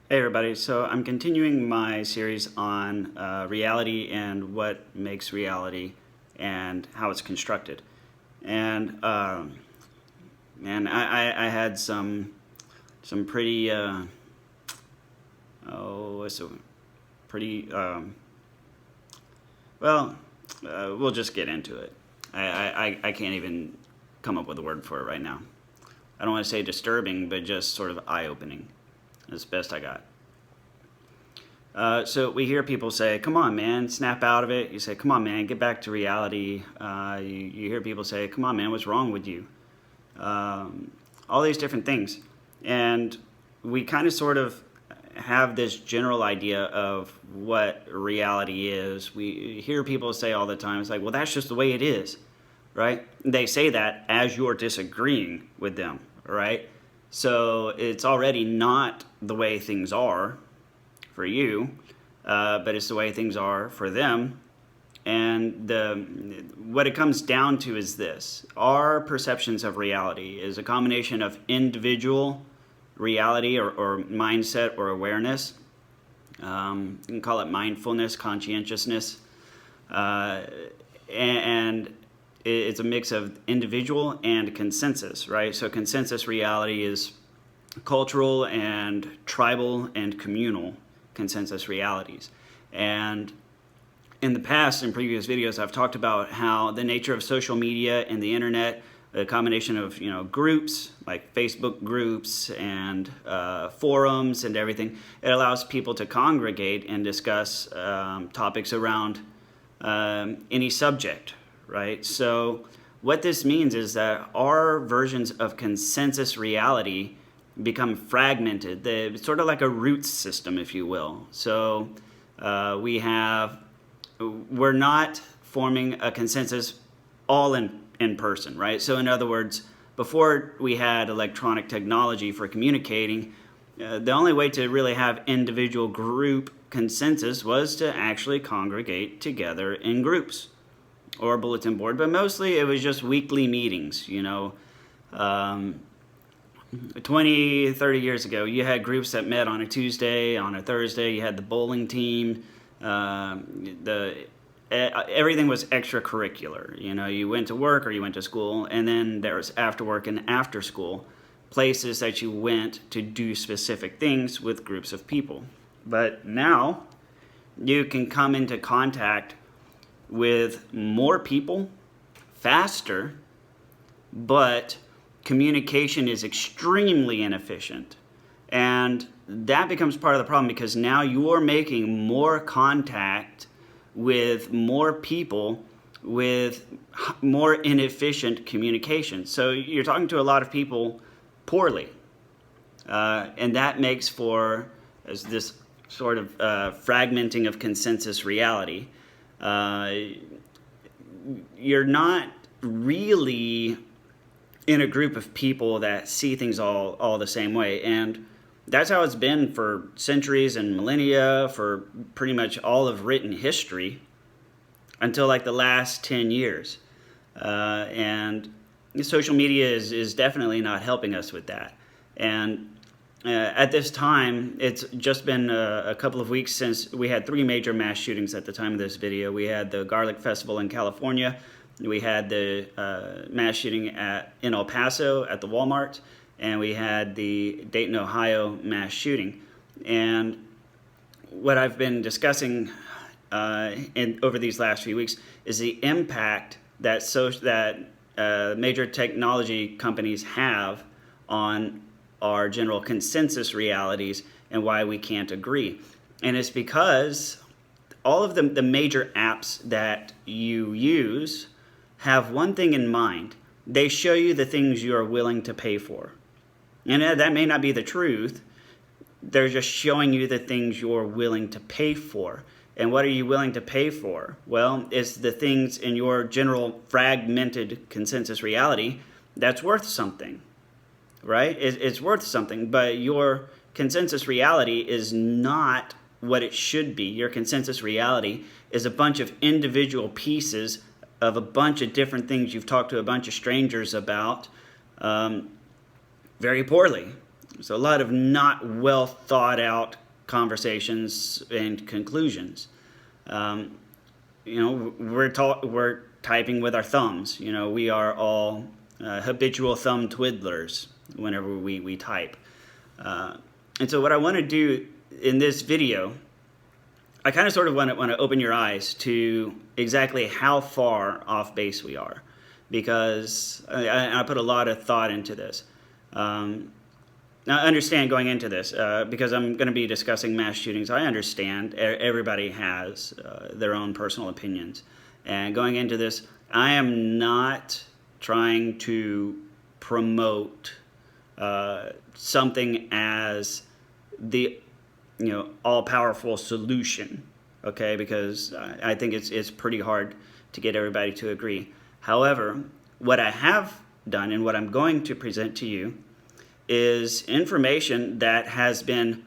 Hey everybody, so I'm continuing my series on reality and what makes reality and how it's constructed. And man, I had some pretty what's a pretty well, we'll just get into it. I can't even come up with a word for it right now. I don't want to say disturbing, but just sort of eye-opening. That's the best I got. So we hear people say, come on, man, snap out of it. You say, come on, man, get back to reality. You hear people say, come on, man, what's wrong with you? All these different things. And we kind of sort of have this general idea of what reality is. We hear people say all the time, it's like, well, that's just the way it is, right? They say that as you're disagreeing with them, right? So it's already not the way things are for you, but it's the way things are for them. And what it comes down to is this. Our perceptions of reality is a combination of individual reality or mindset or awareness. You can call it mindfulness, conscientiousness. And it's a mix of individual and consensus, right? So consensus reality is cultural and tribal and communal consensus realities. And in the past, in previous videos, I've talked about how the nature of social media and the internet, the combination of groups like Facebook groups and forums and everything, it allows people to congregate and discuss topics around any subject, right? So what this means is that our versions of consensus reality become fragmented. It's sort of like a root system, if you will. So we're not forming a consensus all in person, right? So in other words, before we had electronic technology for communicating, the only way to really have individual group consensus was to actually congregate together in groups or a bulletin board, but mostly it was just weekly meetings, 20, 30 years ago, you had groups that met on a Tuesday, on a Thursday. You had the bowling team. Everything was extracurricular. You went to work or you went to school, and then there was after work and after school places that you went to do specific things with groups of people. But now you can come into contact with more people faster, but communication is extremely inefficient. And that becomes part of the problem because now you're making more contact with more people with more inefficient communication. So you're talking to a lot of people poorly. And that makes for this sort of fragmenting of consensus reality. You're not really in a group of people that see things all the same way. And that's how it's been for centuries and millennia, for pretty much all of written history until like the last 10 years. And social media is definitely not helping us with that. And at this time, it's just been a couple of weeks since we had 3 major mass shootings at the time of this video. We had the Garlic Festival in California. We had the mass shooting in El Paso at the Walmart, and we had the Dayton, Ohio mass shooting. And what I've been discussing over these last few weeks is the impact that major technology companies have on our general consensus realities and why we can't agree. And it's because all of the major apps that you use have one thing in mind. They show you the things you are willing to pay for. And that may not be the truth. They're just showing you the things you're willing to pay for. And what are you willing to pay for? Well, it's the things in your general fragmented consensus reality that's worth something, right? It's worth something, but your consensus reality is not what it should be. Your consensus reality is a bunch of individual pieces of a bunch of different things you've talked to a bunch of strangers about very poorly. So a lot of not well thought out conversations and conclusions. We're typing with our thumbs. We are all habitual thumb twiddlers whenever we type. And so what I want to do in this video, I kind of sort of want to open your eyes to exactly how far off base we are, because I put a lot of thought into this. Now, understand going into this, because I'm going to be discussing mass shootings, I understand everybody has their own personal opinions. And going into this, I am not trying to promote something as the all-powerful solution, okay? Because I think it's pretty hard to get everybody to agree. However, what I have done and what I'm going to present to you is information that has been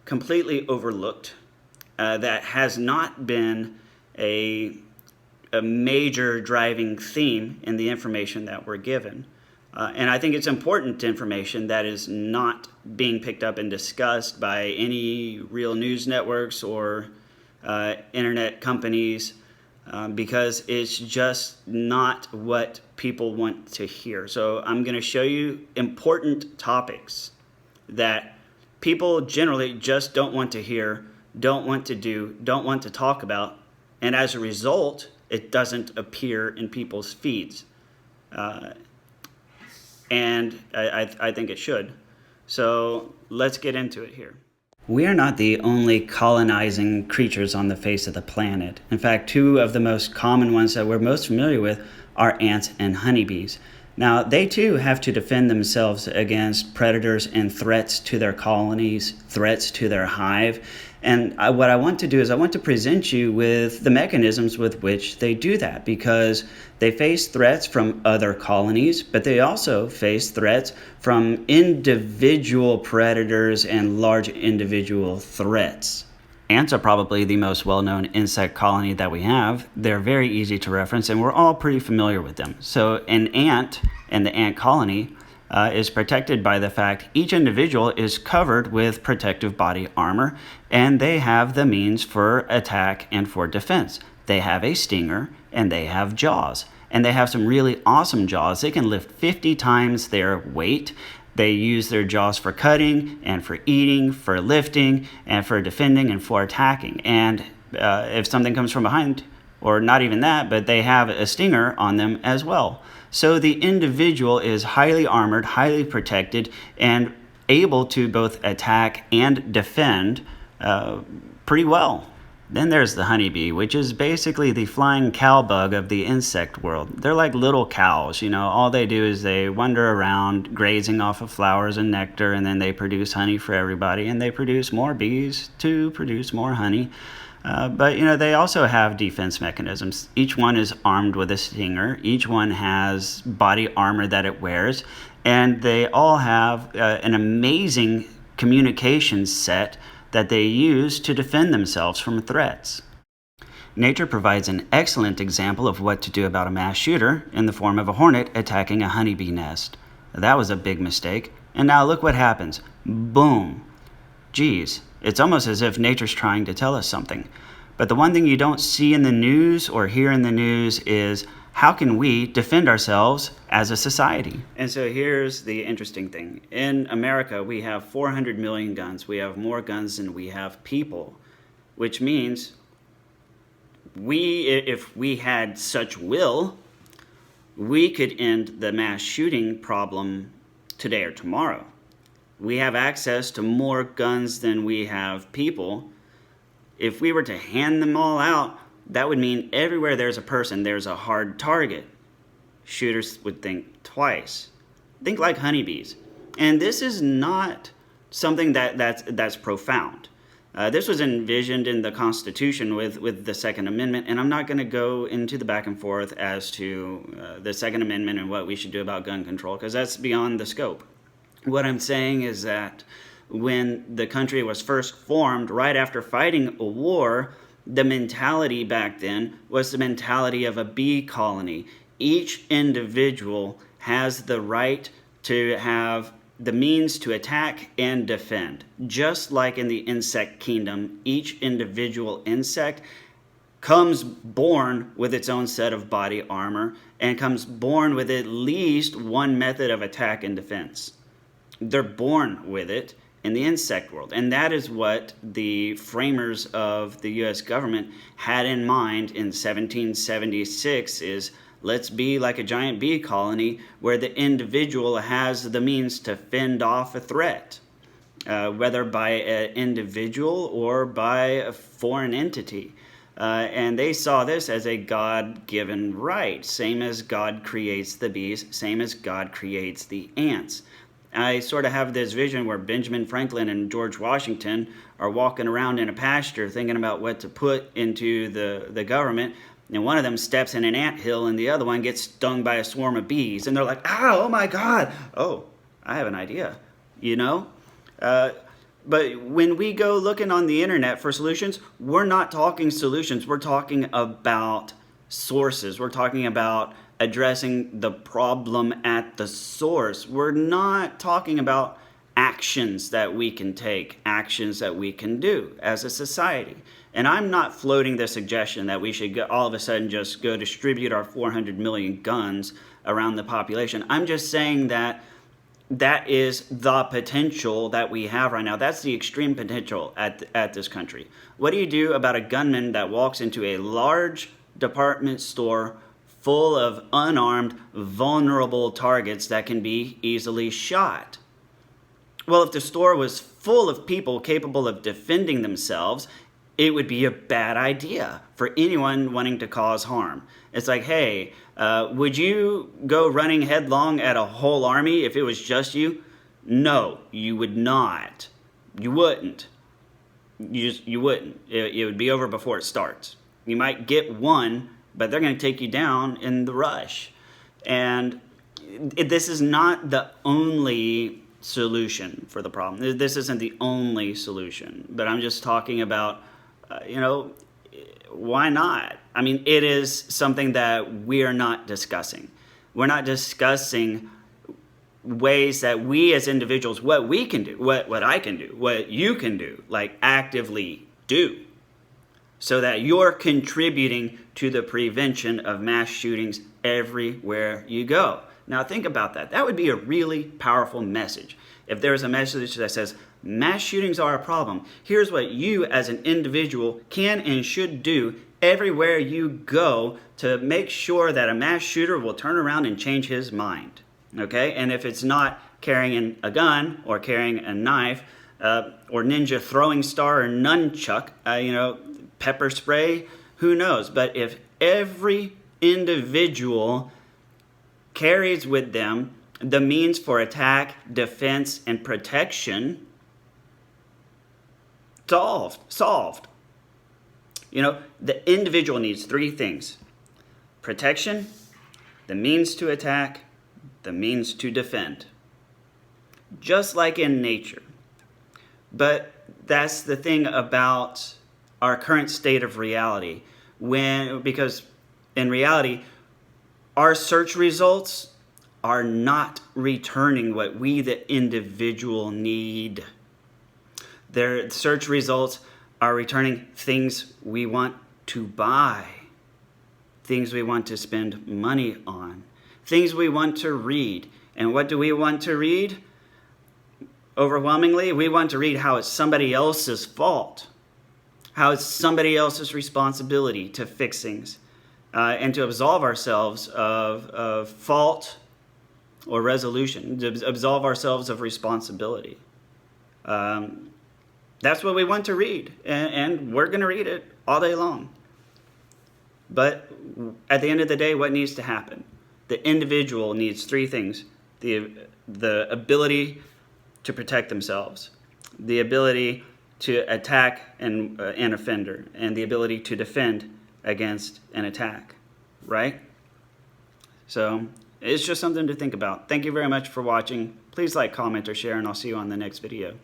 completely overlooked, that has not been a major driving theme in the information that we're given. And I think it's important information that is not being picked up and discussed by any real news networks or internet companies, because it's just not what people want to hear. So I'm going to show you important topics that people generally just don't want to hear, don't want to do, don't want to talk about, and as a result, it doesn't appear in people's feeds. And I think it should. So let's get into it here. We are not the only colonizing creatures on the face of the planet. In fact, two of the most common ones that we're most familiar with are ants and honeybees. Now, they too have to defend themselves against predators and threats to their colonies, threats to their hive. And what I want to do is I want to present you with the mechanisms with which they do that, because they face threats from other colonies, but they also face threats from individual predators and large individual threats. Ants are probably the most well-known insect colony that we have. They're very easy to reference, and we're all pretty familiar with them. So an ant and the ant colony is protected by the fact each individual is covered with protective body armor, and they have the means for attack and for defense. They have a stinger, and they have jaws. And they have some really awesome jaws. They can lift 50 times their weight. They use their jaws for cutting and for eating, for lifting, and for defending and for attacking. And if something comes from behind, or not even that, but they have a stinger on them as well. So the individual is highly armored, highly protected, and able to both attack and defend pretty well. Then there's the honeybee, which is basically the flying cowbug of the insect world. They're like little cows, all they do is they wander around grazing off of flowers and nectar, and then they produce honey for everybody, and they produce more bees to produce more honey. But they also have defense mechanisms. Each one is armed with a stinger. Each one has body armor that it wears, and they all have an amazing communication set that they use to defend themselves from threats. Nature provides an excellent example of what to do about a mass shooter in the form of a hornet attacking a honeybee nest. That was a big mistake, and now look what happens. Boom. Geez, it's almost as if nature's trying to tell us something. But the one thing you don't see in the news or hear in the news is, how can we defend ourselves as a society? And so here's the interesting thing. In America, we have 400 million guns. We have more guns than we have people, which means if we had such will, we could end the mass shooting problem today or tomorrow. We have access to more guns than we have people. If we were to hand them all out, that would mean everywhere there's a person, there's a hard target. Shooters would think twice. Think like honeybees. And this is not something that's profound. This was envisioned in the Constitution with the Second Amendment, and I'm not going to go into the back and forth as to the Second Amendment and what we should do about gun control, because that's beyond the scope. What I'm saying is that when the country was first formed, right after fighting a war, the mentality back then was the mentality of a bee colony. Each individual has the right to have the means to attack and defend. Just like in the insect kingdom, each individual insect comes born with its own set of body armor and comes born with at least one method of attack and defense. They're born with it in the insect world. And that is what the framers of the U.S. government had in mind in 1776 is, let's be like a giant bee colony where the individual has the means to fend off a threat, whether by an individual or by a foreign entity. And they saw this as a God-given right, same as God creates the bees, same as God creates the ants. I sort of have this vision where Benjamin Franklin and George Washington are walking around in a pasture thinking about what to put into the government, and one of them steps in an anthill and the other one gets stung by a swarm of bees, and they're like, "Ow, oh my God, oh, I have an idea," you know? But when we go looking on the internet for solutions, we're not talking solutions. We're talking about sources. We're talking about addressing the problem at the source. We're not talking about actions that we can take, actions that we can do as a society. And I'm not floating the suggestion that we should all of a sudden just go distribute our 400 million guns around the population. I'm just saying that that is the potential that we have right now. That's the extreme potential at this country. What do you do about a gunman that walks into a large department store full of unarmed, vulnerable targets that can be easily shot? Well, if the store was full of people capable of defending themselves, it would be a bad idea for anyone wanting to cause harm. It's like, hey, would you go running headlong at a whole army if it was just you? No, you would not. You wouldn't. You wouldn't. It would be over before it starts. You might get one, but they're going to take you down in the rush. And this is not the only solution for the problem. This isn't the only solution, but I'm just talking about, why not? I mean, it is something that we're not discussing. We're not discussing ways that we as individuals, what we can do, what I can do, what you can do, like actively do, so that you're contributing to the prevention of mass shootings everywhere you go. Now think about that. That would be a really powerful message. If there's a message that says, mass shootings are a problem, here's what you as an individual can and should do everywhere you go to make sure that a mass shooter will turn around and change his mind. Okay? And if it's not carrying a gun or carrying a knife or ninja throwing star or nunchuck, pepper spray, who knows? But if every individual carries with them the means for attack, defense, and protection, solved. The individual needs three things: protection, the means to attack, the means to defend. Just like in nature. But that's the thing about our current state of reality. Because in reality, our search results are not returning what we, the individual, need. Their search results are returning things we want to buy, things we want to spend money on, things we want to read. And what do we want to read? Overwhelmingly, we want to read how it's somebody else's fault, how it's somebody else's responsibility to fix things, and to absolve ourselves of fault or resolution, to absolve ourselves of responsibility. That's what we want to read, and we're going to read it all day long. But at the end of the day, what needs to happen? The individual needs three things: the ability to protect themselves, the ability to attack an offender, and the ability to defend against an attack, right? So it's just something to think about. Thank you very much for watching. Please like, comment, or share, and I'll see you on the next video.